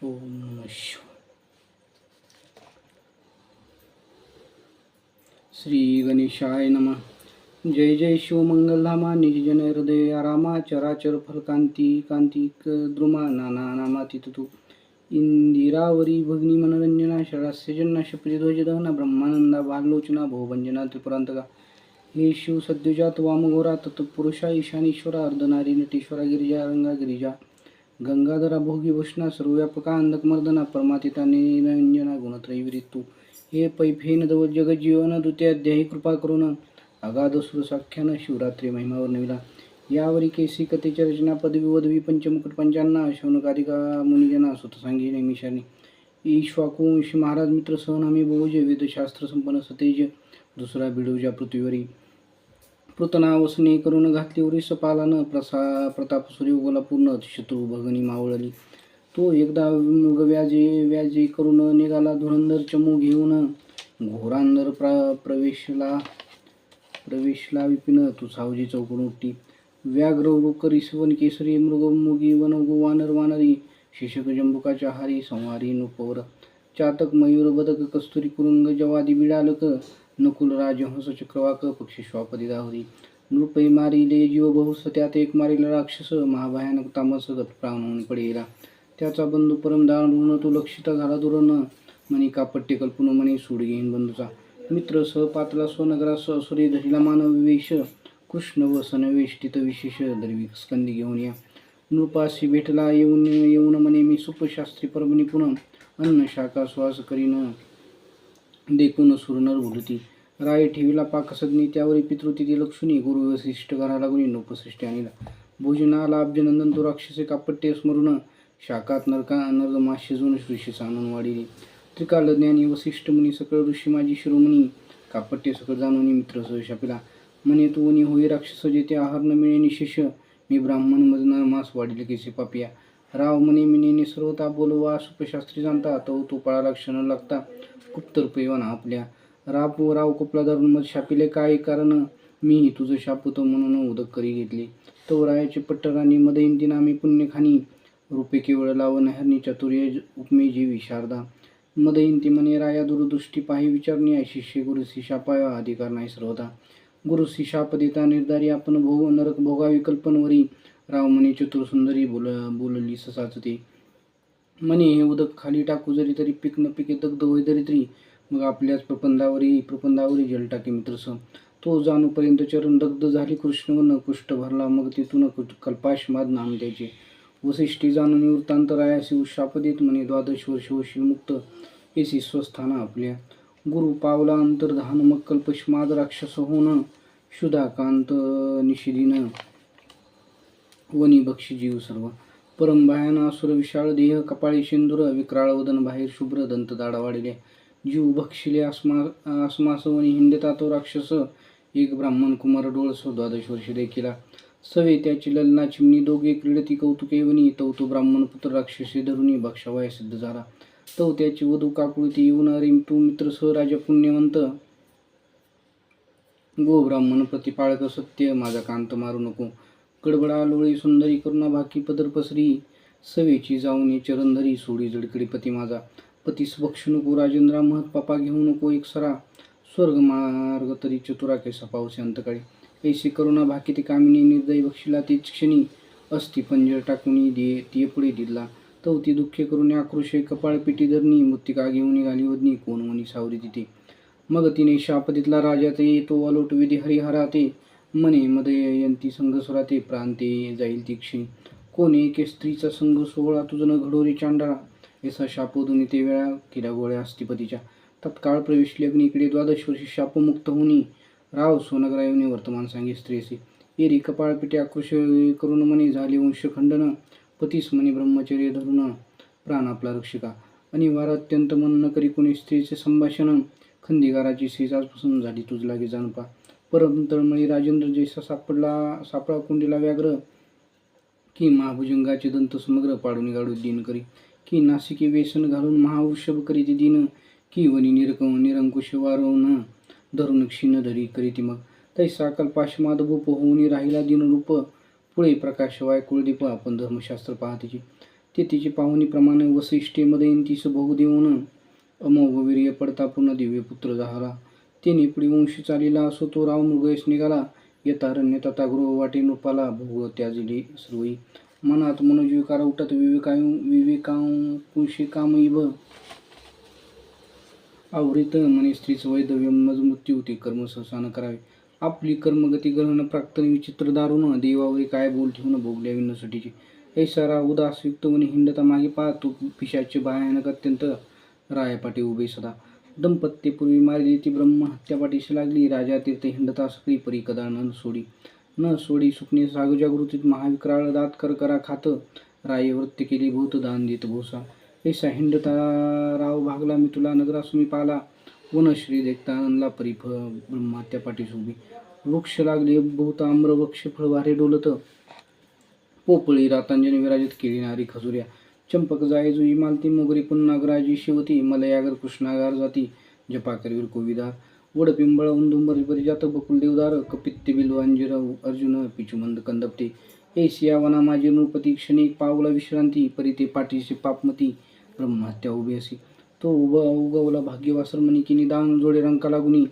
ओम नमः शिवाय. श्री गणेशाय नमः. जय जय शिवमंगलधामा निजजन हृदय रामा चराचर फलकांती कांतिक द्रुमा नाना नामातीतु इंदिरावरी भगिनी मनोरंजना शरास्यजन्ना शप्रिध्वजदहना ब्रह्मानंदा बाललोचना भोभंजना त्रिपुरांतका. हे शिव सद्योजात वामघोरा तत्पुरुषा ईशानीश्वरा अर्धनारी नटेश्वरा गिरिजा रंगा गिरिजा गंगाधरा भोगी भूषणा सर्वव्यापका अंधकमर्दना परमातिता निरंजना गुणत्रयविरितू. हे पैफेन दव जगज्जीवन द्वितीयाध्यायी कृपा करून अगाध सुरसाख्यान शिवरात्री महिमावर नविला. यावरी केसी कथेच्या रचना पदवी वधवी पंचमुकुट पंचांना शौनकाधिका मुनिजना सुतसांगी नैमिषाने ईश्वाकुंश महाराज मित्र सहनामी बहुज वेदशास्त्र संपन्न सतेज दुसरा बिडूजा पृथ्वीवरी पृतना वसने करून घातली उरीस पालन प्रताप सूर्यगोला पूर्ण शत्रू भगनी मावळली. तो एकदा मृग व्याजे करून निघाला धुरंधर चमू घेऊन घोरांधर प्रवेशला विपिन तू सावजी चौकडून उठती. व्याघ्र वृकर इसवन केसरी मृग मुगी वनगो वानर वानरी शिशक जंबुकाच्या हारी संहारी नुपवर चातक मयूर बदक कस्तुरी कुरुंग जवादी बिडालक नकुल राजहंस चक्रवाक पक्षी श्वापदी दाहुरी नृपै मारिले जीव बहुस त्यात एक मारिला राक्षस महाभयानक तामस गतप्राण पडेला. त्याचा बंधू परमदान ऋण तो लक्षिता झाला दुरण मनी कापट्टे कल्पून मनी सूड घेईन बंधूचा मित्र सहपातला स्वनगरास असुरी धरिला मानव विवेश कृष्ण व सनवेष्टित विशेष दर्वी स्कंदी घेऊन या नृपाशी भेटला येऊन म्हणे मी सुपशास्त्री परम निपुण अन्न शाखा श्वास करीन देखून सुरनर भुलती. राय ठेवीला पाकसज्ञी त्यावरी पितृतिथी लक्ष्मी गुरु वसिष्ठ घराला गुणी नृपसृष्टी आणला. भोजनाला अब्जनंदन तो राक्षसे कापट्टे स्मरून शाकात नरगमा शिजून ऋषीचा आनंद वाढिले. त्रिकाल ज्ञानी वसिष्ठ मुनी सकळ ऋषी माझी शिरोमणी कापट्टे सकळ जाणून मित्र सहशा पिला म्हणे तू वनी होई राक्षस जेथे आहार न मिळे निशेष मी ब्राह्मण मजनार मास वाढिले केसे पापिया. राव म्हणे मिनेने सर्वता बोलवा सुपशास्त्री जाणता तो पळाला क्षण लागता गुप्तर पैवाना आपल्या. राव कोपला धरून मध शापिले काय कारण मी तुझं शापतो म्हणून उदक करी घेतले. तो रायाचे पट्टराणी मदयंती नामी पुण्यखानी रूपे केवळ लावन हरणी चातुर्य उपमे जीवी शारदा. मदयंती म्हणे राया दूरदृष्टी पाही विचारणी शिष्य गुरुसी शापाया अधिकार नाही सर्वता. गुरुसी शाप देता निर्धारी आपण नरक भोगावी कल्पनवरी. राव म्हणे चतुर सुंदरी बोलली ससाच ते म्हणे हे उदक खाली टाकू जरी तरी पीक न पिके दग्ध होई दरिद्री मग आपल्याच प्रपंदावरी जल टाके मित्रस. तो जाणूपर्यंत चरण दग्ध झाली कृष्णवन कुष्ठ भरला मग तिथून कल्पाशमाद नाम द्यायचे. वसिष्ठी जाणून वृत्तांत रायासी शाप देत म्हणे 12 वर्ष होशील मुक्त येसी स्वस्थाना आपल्या. गुरु पावला अंतर्धान मग कल्पश्माद राक्षस होऊन शुधाकांत निशिदीन वनी बक्षी जीव सर्व. परम भयान असुर विशाळ देह कपाळी शेंदूर विक्राळ वदन बाहेर शुभ्र दंत दाडा वाढिले. जीव भक्षिले आसमास वनी हिंडता तो राक्षस एक ब्राह्मण कुमार डोळस 12 वर्ष देखिला. सवे त्याची ललना चिमणी दोघे क्रीडती कौतुके वनी तो ब्राह्मण पुत्र राक्षसी धरुणी भक्षावया सिद्ध झाला. त्याची वधू काकुळती येऊन अरे तू मित्र सह राजा पुण्यवंत गो ब्राह्मण प्रतिपाळक सत्य माझा कांत मारू नको. गडबडा लोळी सुंदरी करुणा भाकी पदर पसरी सवेची जाऊन ये चरणधरी सोडी जडकडे पती माझा. पतीस बक्षू नको राजेंद्रा महत पापा घेऊ नको एकसरा स्वर्ग मार्ग तरी चतुरा केसा पावसे अंतकाळी. ऐशी करुणा भाकी ती कामिनी निर्दयी बक्षिला तीच क्षणी अस्ति पंजर टाकून ती पुढे दिला. ती दुःखे करून आक्रोशे कपाळ पिटी धरणी मृत्तिका घेऊन निघाली वदनी कोण मनी सावरी तिथे. मग तिने शाप दितला राजा ते तो अलोट विधी हरिहराते म्हणे मदयंती संघसुराते प्रांते जाईल ती क्षणी. कोण एके स्त्रीचा संघ सोहळा तुझं घडोरी चांडाळा ऐसा शापोधुनी ते वेळा केल्या गोळ्या अस्तिपतीच्या. तत्काळ प्रवेशली अग्नीकडे 12 वर्षी शापमुक्त होनी राव सोनगरायुनी वर्तमान सांगे स्त्रीसी. एरी कपाळ पिटे आक्रोश करून म्हणे झाले वंशखंडन पतीस म्हणे ब्रह्मचर्य धरून प्राण आपला रक्षिका. अनिवार्य अत्यंत मन न करी कोणी स्त्रीचे संभाषण खंदिगाराची सीज आजपासून झाली तुझ लागे जाणपा. परम तळमळी राजेंद्र जैसा सापळा कुंडीला व्याघ्र की महाभुजंगाचे दंत समग्र पाडून गाडू दिन करी की नासिकी वेसन घालून महावृषभ करीती दिन की वनी निरंकुश वारवून धरून क्षीण धरी करीती. मग तैसा कल्पाशमाद भूप होऊन राहिला दिन रूप पुढे प्रकाशवाय कुळदीप आपण धर्मशास्त्र पाहतीची. ते तिची पाहुणीप्रमाणे वसिष्ठे मदयंतीस बहुदेवून अमोघ वीर्य पडता पुन्हा दिव्य पुत्र झाला. तिने पुढे वंश चालिला असो तो राव मृगयस निघाला. यथारण्य तथा गृह वाटे नृपाला भोग त्याजिले सर्वई. मनात मनोजविकार उठत विवेकांकुशे कामईब आवृत मने स्त्रीच वैधव्य मज मृत्यू ते कर्म सहसा न करावे. आपली कर्मगती ग्रहण प्राक्तन विचित्र दारुण देवावरी काय बोल ठेवून भोगल्या विनसटीचे. ऐसा राव उदासयुक्त वनी हिंडता मागे पाहतो पिशाचे भयानक अत्यंत रायापाठी उभे सदा. दंपत्यपूर्वी मारली ती ब्रह्म हत्यापाठीशी लागली. राजा तीर्थ हिंडता सकळी परी कदा न सोडी सुकणे जागृतीत महाविक्राळ दात करकरा खात. राये वृत्य केली भूत दान देत भोसा. ऐसा हिंडता राव भागला मी तुला नगरासुमी पाला. वनश्री देखता आणला परी ब्रह्म हत्यापाठीस उभी. वृक्ष लागले बहुत आम्र वृक्ष फळवारे डोलत. पोपळी रातांजनी विराजित केली नारी खजुऱ्या. चंपक जाय जुई मालती मोगरी पुन्नागराजी शिवती. मलयागर कृष्णागार जाती जपा करवीर कोविदार. वडपिंबळ औंदुंबर परिजात बकुल देवदार. कपित्ते बिल्व अंजीर अर्जुन पिचुमंद कंदपते. ऐसिया वना माझी नृपती क्षणिक पावला विश्रांती. परिते पाठीशी पापमती ब्रह्महत्या उभी असी. तो उगवला भाग्यवासर की निदान जोडे रंका लागुनी.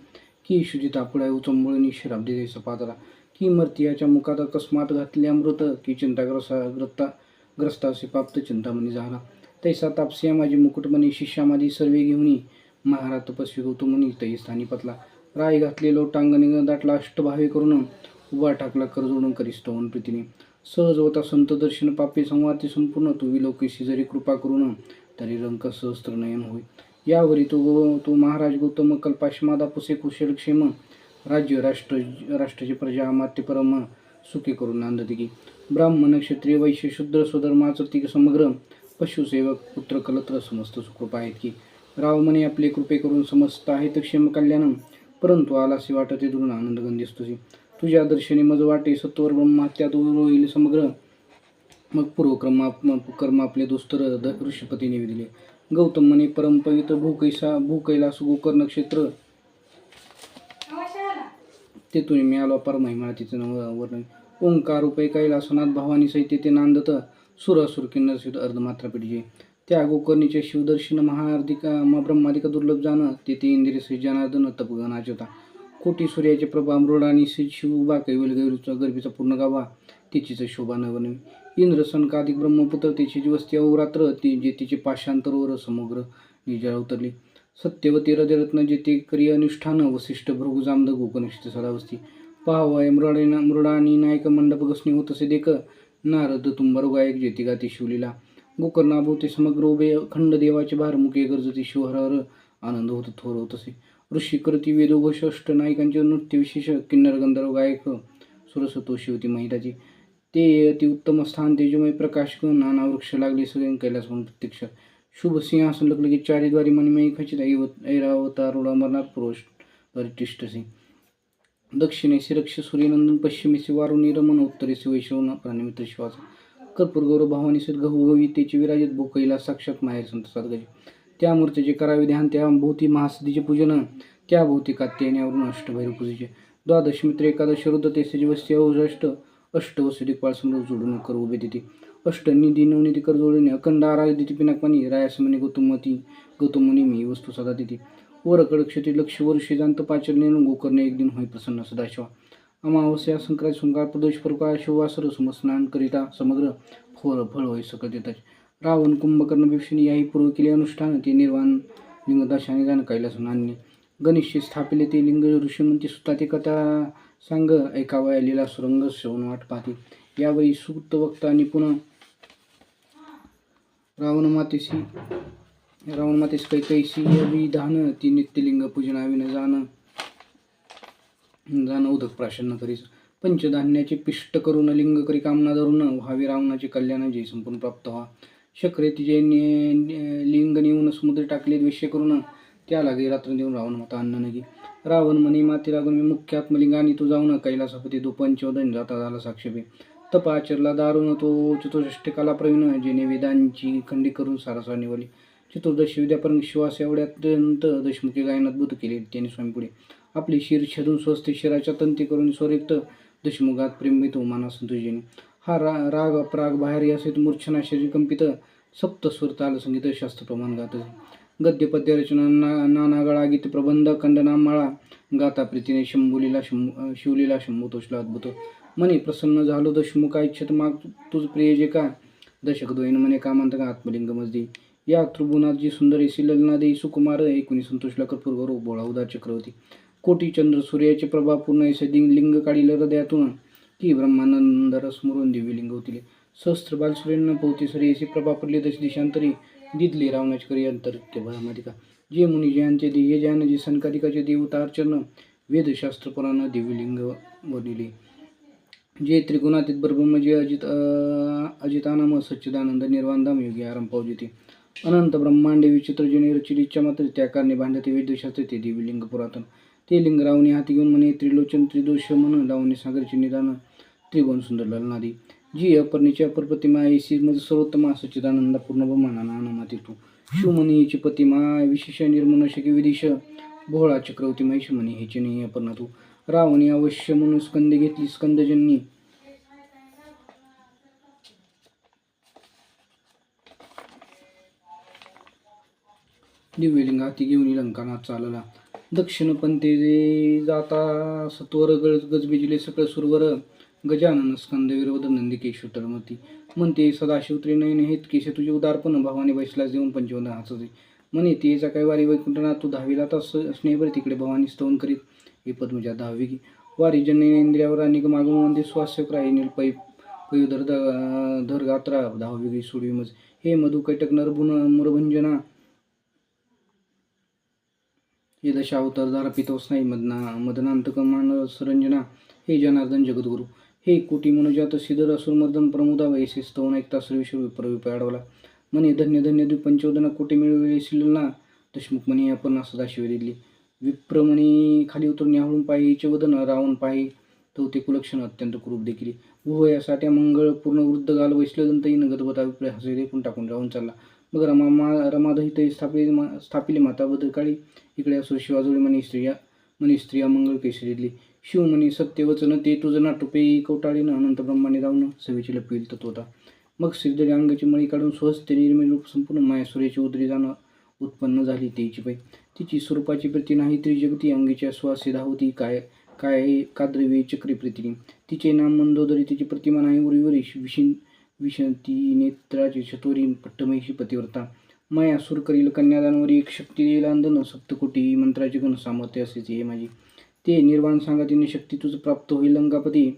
की शुचिता पुढाय उचंबळणी शराब दे सपातला. की मर्तियाच्या मुखात अकस्मात घातले अमृत. की चिंताग्रस्तासी पाप्त चिंतामणी झाला. तैसा तापसिया माझी मुकुटमणी शिष्या माझी सर्वे घेऊनी. महाराज तपस्वी गौतमुनी तै स्थानी पतला. राय घातले लोटांगणी दाटला अष्टभावे करून. उभा टाकला कर जोडून करिस्तवन प्रीतीने. सहज होता संत दर्शन पापे संवाती संपूर्ण. तू विलोकेशी जरी कृपा करून तरी रंक सहस्त्र नयन होय. यावरी तो महाराज गौतम कल्पाशमादा पुसे कुशलक्षेम. राज्य राष्ट्राची प्रजा माते परम सुखी करून नांदती की. ब्राह्मण क्षत्रिय वैश्य शूद्र स्वधर्माचरती समग्र. पशुसेवक पुत्र कलत्र समस्त सुखरूप आहेत की. राव म्हणे आपले कृपे करून समस्त आहेत क्षेम कल्याण. परंतु आलासी वाटते दुरून आनंद गंधिस्तुसी. तुझ्या दर्शनी मज वाटे सत्वर ब्रह्महत्या दूर होईल समग्र. मग कर्म आपले दुस्तर ऋषीपती निवेदिले. गौतम म्हणे परमपवित्र भूकैलास गोकर नक्षत्र. तेथून मी आलो अपार महिमा तिचं वर्णन. ओंकार रूपे कैलासनाथ भवानी सहित ते नांदत. सुरासुर किन्नर अर्धमात्रा पिढीजे. त्या गोकर्णीचे शिवदर्शन ब्रह्मादिक दुर्लभ जाण. तेथे इंद्रिय श्री जनार्दन तपगणाचता. कोटी सूर्याचे प्रभा मृडानी शिवबा कैवल गर्भीचा पूर्ण गावा. तिचीच शोभा न बनवी. इंद्र सनकाधिक ब्रह्मपुत्र तिची वस्ती अवरात्र. जे तिचे पाशांतरवर समग्र निजळ उतरली. सत्यवती हृदयरत्न जेते करी अनुष्ठान. वसिष्ठ भृगु जामद गोकनिष्ठ सदावस्ती. पाहवाय मृडानी नायक मंडप गसणी होत असे देख. नारद तुंबर गायक जेती गाती शिवलीला. गोकर्णाभोवती समग्र उभे अखंड देवाचे भार. मुखे गरजती शिवहर आनंद होत थोर होत असे. ऋषी करती वेदोघोष अष्ट नायकांचे नृत्य विशेष. किन्नर गंधर्व गायक सुरसतो शिवती महिताची. ते अति उत्तम स्थान तेजमय प्रकाश. नाना वृक्ष लागले सगळे कैलास म्हणून प्रत्यक्ष. शुभ सिंहासन लग्न चारीद्वारी मणिमयी खचित. ऐरावतारूढ अमरनाथ पुरोष्टिष्टसी. दक्षिणेसी रक्ष सूर्यनंदन. पश्चिमेसी वारुणी रमण. उत्तरेसी वैष्णव प्राणिमित्र शिवाचा. कर्पूरगौरव भवानी सद गवितेचे विराजित. भूकैलास साक्षात माहेर संत सद्गजी. त्या मूर्तीचे करावे ध्यान. त्या भोवती महासिद्धीचे पूजन. त्या भोवती कात्यायनीवरून अष्टभैरव पूजेचे. द्वादश मित्र एकादश रुद्र तेसाची वस्ती अष्ट वसु दिक्पाळ समृद्ध जोडून कर उभे तिथे. अष्टनिधी नवनिधी कर जोडून अखंड आराध्य पिनाकपाणी. रायासमनी गौतमुनी मी वस्तू सदा तिथे. वरकड क्षती लक्ष वर्षे जांत पाचरणे. गोकर्णे एक दिन होई प्रसन्न सदाशिवा. अमावस्या संक्रांत संकार प्रदोष प्रकाश शिववासर. समस्नान करिता समग्र फळ होय सकळ देताचे. रावण कुंभकर्ण बिभीषणी याही पूर्व केले अनुष्ठान. ते निर्वाण लिंग दशाने जाण कैलासून आणणे. गणेश स्थापिले ते लिंग ऋषीमंती सुता. ते कथा सांग ऐकावया लीला सुरंग श्रवण वाट पाहते. यावेळी सूक्त वक्ता निपुण. रावणमातेस कैकैसी विधान. ती नित्यलिंग पूजनाविन जाण उदक प्राशन करीस. पंचधान्याचे पिष्ट करून लिंग करी कामना धरून. व्हावे रावणाचे कल्याण जे संपूर्ण प्राप्त व्हा. शक्रे तिचे लिंग नेऊन समुद्र टाकले द्वेष्य करून. त्या लागे रात्र देऊन रावण माता अन्न नगी. रावण म्हणे माती लागून मी मुख्य आत्मलिंगानी तू जाऊन. कैलासपती तो पंचवदन जाता झाला साक्षेपे. तप आचरला दारुण तो चतुष्टकाला प्रवीण. जेने वेदांची खंडी करून सारसा निवली. चतुर्दशी विद्यापर्यंत शिवास एवढ्यात दशमुखी गायन अद्भुत केले त्याने स्वामीपुढे. आपली शिर छेदून स्वस्ती शिराच्या तंती करून स्वरिक्त. दशमुखात प्रेम तो माना संतुजीने. हा राग अपराग बाहेर यासहित मूर्छना शरीर कंपित सप्तस्वर ताल संगीत शास्त्र प्रमाण गात गद्य पद्य रचना नाना गळा गीत प्रबंध खंडना माळा गाता प्रीतीने शंभुलीला शिवलीला शंभू तोषला अद्भुत मने प्रसन्न झालो दशमुखा इच्छत माग तुझ प्रिय जे का दशक द्वैन मने कामांत का आत्मलिंग मजदी या त्रिभुवनात जी सुंदर येसी ललना देई सुकुमार एकुणी संतोषला कर्पूर गौरव बोळा उदार चक्रवर्ती कोटी चंद्र सूर्याचे प्रभा पूर्ण ऐसे लिंग काढील हृदयातून की ब्रह्मानंदर स्मरून दिव्य लिंग होतील सहस्त्र बालसूर्यांना पोहती सरी ऐसी प्रभा पडली दश दिशांतरी दिदली रावणाची करी अंतरित्य भयामादिका जे मुनी जयांचे ध्येय ज्ञान जे सनकादिकाचे देवतार्चन वेदशास्त्र पुराण दिव्यलिंग वर्णिले जे त्रिगुणातीत ब्रह्म जे अजितानाम सच्चिदानंद निर्वाणधाम योगी आराम पावजिते अनंत ब्रह्मांडे विचित्र जे रचिली इच्छा मात्र त्या कारणे भांडते वेदशास्त्र ते दिव्यलिंग पुरातन ते लिंग रावणी हाती घेऊन म्हणे त्रिलोचन त्रिदोष मन लावणे सागरचे निदान त्रिभुवन सुंदर ललनादी जी अपरणीची अपर प्रतिमा ऐसी मज सर्वोत्तमा सच्चिदानंद पूर्ण ब्रह्मांडा नामाती तू शिवमणीची प्रतिमा विशेष निर्मन शकी विदिश भोळा चक्रवर्ती महेश म्हणे ह्याची नाही अपर्णा तू रावणी अवश्य म्हणून स्कंद घेतली स्कंदजन्नी दिव्यलिंग हाती घेऊन लंकानात चालला दक्षिण पंथे जाता सत्वर गजबिजले सकळ सुरवर गजानन स्कंद विरोध नंदिकेश तळमती म्हणते सदाशिव त्रिनयन हेत केशे तुझे उदारपण भवानी बैसलास देऊन पंचवंद हाचते म्हणे तेचा काही वारी वैकुंठनाथ तू दहावीला तास स्नेहभर तिकडे भवानी स्तवन करीत हे पद्मजा दहावी की वारी जन्य इंद्रियावर आणि मागून वंदे स्वास्यक राही पै पयुधर धर गात्रा दहावी सोडवी मज हे मधु कैटक नरभुन मुरभंजना हे दशावतार धारा पितोस्नाई मदनांतक मान सरंजना हे जनार्दन जगद्गुरु हे कोटी मनुजात सिद्धर असुरमर्दन प्रमुदा वैसे स्तवन ऐकता सर्वेश्वर विप्रविप अडवला म्हणे धन्य धन्य द्विपंचोदना कोटी मिळविले सिलना दशमुख म्हणे आपण सदाशिव दिली विप्र म्हणे खाली उतरून याहून पायी हिचे वदन रावण पायी तो ते कुलक्षण अत्यंत क्रूप देखील भुव यासाठी मंगळ पूर्ण वृद्ध गाल वैश्लदंतईन गदबता विप्र हसे देखून टाकून राहून चालला मग रमादहित स्थापिले माता बदकाळी इकडे असो शिवाजोळी म्हणे स्त्रिया मंगळ केशरीतली शिव म्हणे सत्यवचन ते तुझं नाटुपे कवटाळीनं अनंत ब्रह्माने रावणं सवेची लपविल तत्वता मग श्रीधरी अंगाची मळी काढून स्वहस्ते निर्मिल रूप संपूर्ण मायासुरेची उदरी जाणं उत्पन्न झाली तेची पै तिची स्वरूपाची प्रीती नाही त्रिजगती अंगीच्या श्वासे धावती काय काद्रवी चक्री प्रीतीने तिचे नाम मंदोदरी तिची प्रतिमा नाही उरीवरी विशंती नेत्राची चतुरी पट्टमहिषी पतिव्रता माया सुर करील कन्यादानवर एक शक्ती देईल अंधन सप्तकोटी मंत्राची गण सामर्थ्य असेच हे माझी ते निर्वाण सांगा तिने शक्ती तुझ प्राप्त होईल लंकापती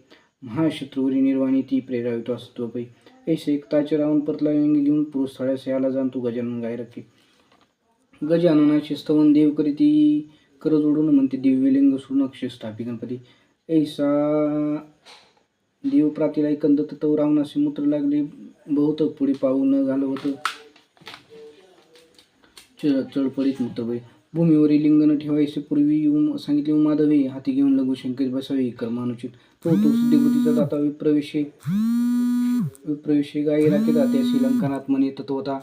महाशत्रुवरी निर्वाणी ती प्रेरावितो असत्वपै ऐसे एकताचे रावण परतला अंगी घेऊन पुरुष स्थळ्यास याला जाण तू गजानन गाय रखे गजाननाचे स्तवन देव करीती कर जोडून म्हणते दिव्यलिंग सुनक्ष स्थापी गणपती ऐसा देव प्रातीला एकंदत तव रावणाशी मूत्र लागले बहुत पुढे पाहू न घालवत चळपडीत मूत्रभय भूमीवरील लिंगण ठेवायचे पूर्वी सांगितले उमाधवे हाती घेऊन लघु शंकर बसावे कर्मानुचित तो सिद्धीबुद्धीचा दाता विप्रवेशे गाई राखे जाते श्रीलंकनात म्हणे तत्वता